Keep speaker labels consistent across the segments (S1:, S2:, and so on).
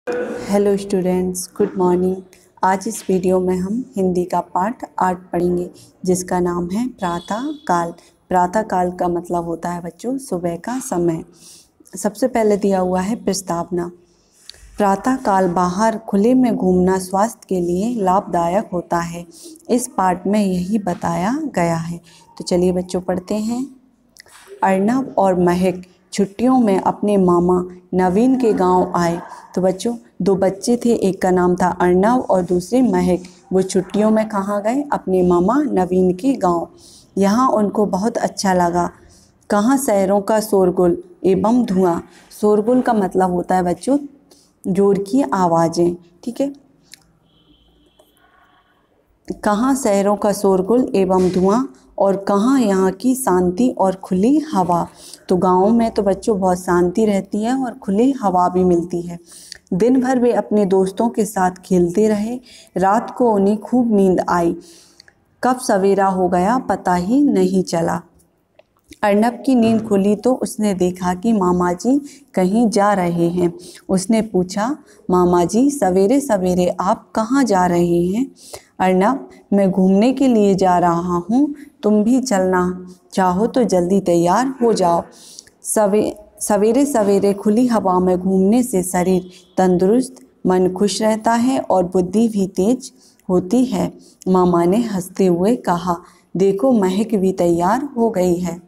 S1: Hello students, good morning. आज इस video में हम हिंदी का पाठ 8 पढ़ेंगे, जिसका नाम है प्रातः काल। प्रातः काल का मतलब होता है बच्चों सुबह का समय। सबसे पहले दिया हुआ है प्रस्तावना। प्रातः काल बाहर खुले में घूमना स्वास्थ्य के लिए लाभदायक होता है। इस पाठ में यही बताया गया है। तो चलिए बच्चों पढ़ते हैं। अर्नब और महक छुट्टियों में अपने मामा नवीन के गांव आए। तो बच्चों 2 बच्चे थे, एक का नाम था अर्नब और दूसरे महक। वो छुट्टियों में कहाँ गए? अपने मामा नवीन के गांव। यहाँ उनको बहुत अच्छा लगा। कहाँ शहरों का शोरगुल एवं धुआं। शोरगुल का मतलब होता है बच्चों जोर की आवाज़ें, ठीक है। कहाँ शहरों का शोरगुल एवं धुआं और कहाँ यहाँ की शांति और खुली हवा। तो गाँव में तो बच्चों बहुत शांति रहती है और खुली हवा भी मिलती है। दिन भर वे अपने दोस्तों के साथ खेलते रहे। रात को उन्हें खूब नींद आई। कब सवेरा हो गया पता ही नहीं चला। अर्नब की नींद खुली तो उसने देखा कि मामा जी कहीं जा रहे हैं। उसने पूछा, मामा जी सवेरे सवेरे आप कहाँ जा रहे हैं? अर्नब, मैं घूमने के लिए जा रहा हूँ, तुम भी चलना चाहो तो जल्दी तैयार हो जाओ। सवेरे सवेरे खुली हवा में घूमने से शरीर तंदुरुस्त, मन खुश रहता है और बुद्धि भी तेज होती है। मामा ने हंसते हुए कहा, देखो महक भी तैयार हो गई है।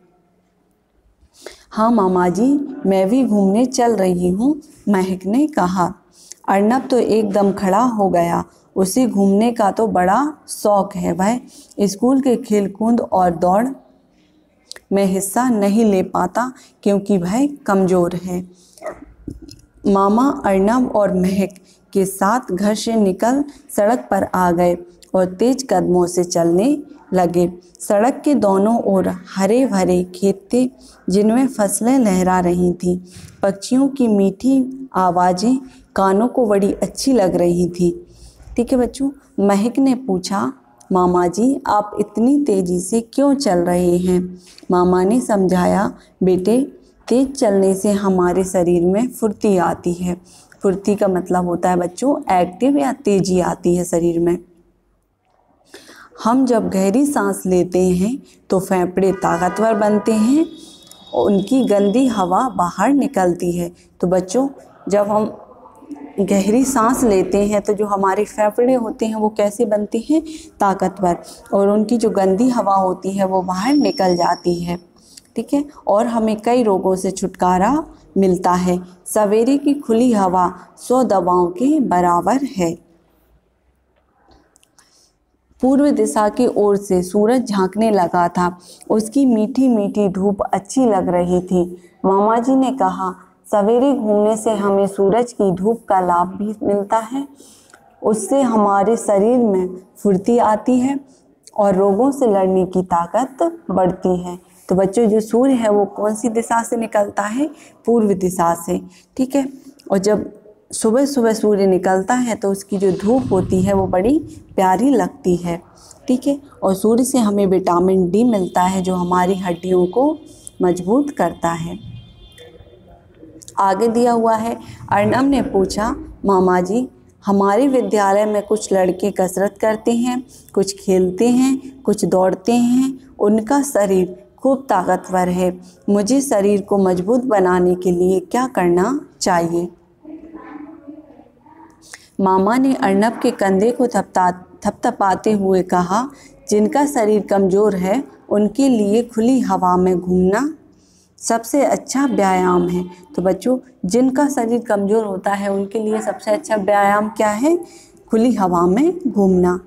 S1: हाँ मामा जी, मैं भी घूमने चल रही हूँ, महक ने कहा। अर्नब तो एकदम खड़ा हो गया। उसे घूमने का तो बड़ा शौक है। वह स्कूल के खेलकूद और दौड़ में हिस्सा नहीं ले पाता क्योंकि वह कमज़ोर है। मामा अर्नब और महक के साथ घर से निकल सड़क पर आ गए और तेज कदमों से चलने लगे। सड़क के दोनों ओर हरे भरे खेत थे जिनमें फसलें लहरा रही थीं। पक्षियों की मीठी आवाज़ें कानों को बड़ी अच्छी लग रही थी। ठीक है बच्चों। महक ने पूछा, मामा जी आप इतनी तेज़ी से क्यों चल रहे हैं? मामा ने समझाया, बेटे तेज चलने से हमारे शरीर में फुर्ती आती है। फुर्ती का मतलब होता है बच्चों एक्टिव या तेजी आती है शरीर में। हम जब गहरी सांस लेते हैं तो फेफड़े ताकतवर बनते हैं, उनकी गंदी हवा बाहर निकलती है। तो बच्चों जब हम गहरी सांस लेते हैं तो जो हमारे फेफड़े होते हैं वो कैसे बनते हैं? ताकतवर, और उनकी जो गंदी हवा होती है वो बाहर निकल जाती है, ठीक है। और हमें कई रोगों से छुटकारा मिलता है। सवेरे की खुली हवा 100 दवाओं के बराबर है। पूर्व दिशा की ओर से सूरज झांकने लगा था। उसकी मीठी मीठी धूप अच्छी लग रही थी। मामा जी ने कहा, सवेरे घूमने से हमें सूरज की धूप का लाभ भी मिलता है। उससे हमारे शरीर में फुर्ती आती है और रोगों से लड़ने की ताकत बढ़ती है। तो बच्चों जो सूर्य है वो कौन सी दिशा से निकलता है? पूर्व दिशा से, ठीक है। और जब सुबह सुबह सूर्य निकलता है तो उसकी जो धूप होती है वो बड़ी प्यारी लगती है, ठीक है। और सूर्य से हमें विटामिन डी मिलता है जो हमारी हड्डियों को मजबूत करता है। आगे दिया हुआ है, अर्नब ने पूछा, मामा जी हमारे विद्यालय में कुछ लड़के कसरत करते हैं, कुछ खेलते हैं, कुछ दौड़ते हैं। उनका शरीर खूब ताकतवर है। मुझे शरीर को मजबूत बनाने के लिए क्या करना चाहिए? मामा ने अर्नब के कंधे को थपथपाते हुए कहा, जिनका शरीर कमज़ोर है उनके लिए खुली हवा में घूमना सबसे अच्छा व्यायाम है। तो बच्चों जिनका शरीर कमज़ोर होता है उनके लिए सबसे अच्छा व्यायाम क्या है? खुली हवा में घूमना।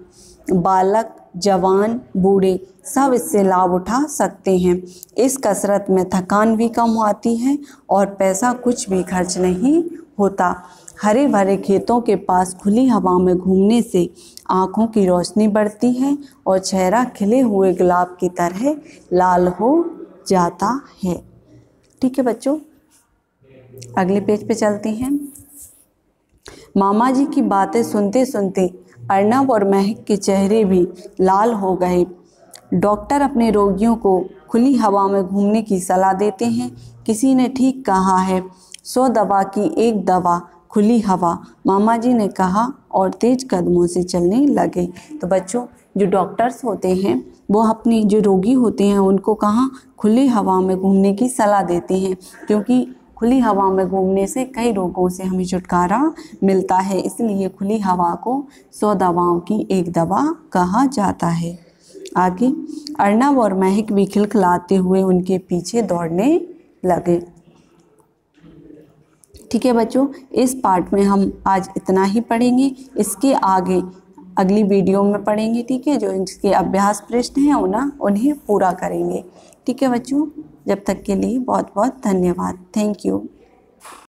S1: बालक, जवान, बूढ़े सब इससे लाभ उठा सकते हैं। इस कसरत में थकान भी कम आती है और पैसा कुछ भी खर्च नहीं होता। हरे भरे खेतों के पास खुली हवा में घूमने से आँखों की रोशनी बढ़ती है और चेहरा खिले हुए गुलाब की तरह लाल हो जाता है। ठीक है बच्चों, अगले पेज पे चलते हैं। मामा जी की बातें सुनते सुनते अर्नब और महक के चेहरे भी लाल हो गए। डॉक्टर अपने रोगियों को खुली हवा में घूमने की सलाह देते हैं। किसी ने ठीक कहा है, 100 दवा की एक दवा खुली हवा, मामा जी ने कहा और तेज कदमों से चलने लगे। तो बच्चों, जो डॉक्टर्स होते हैं वो अपनी जो रोगी होते हैं उनको कहाँ खुली हवा में घूमने की सलाह देते हैं, क्योंकि खुली हवा में घूमने से कई रोगों से हमें छुटकारा मिलता है। इसलिए खुली हवा को 100 दवाओं की एक दवा कहा जाता है। आगे, अर्नब और महक भी खिलखिलाते हुए उनके पीछे दौड़ने लगे। ठीक है बच्चों, इस पार्ट में हम आज इतना ही पढ़ेंगे। इसके आगे अगली वीडियो में पढ़ेंगे। ठीक है, जो इसके अभ्यास प्रश्न हैं उन्हें पूरा करेंगे। ठीक है बच्चों, जब तक के लिए बहुत बहुत धन्यवाद। Thank you.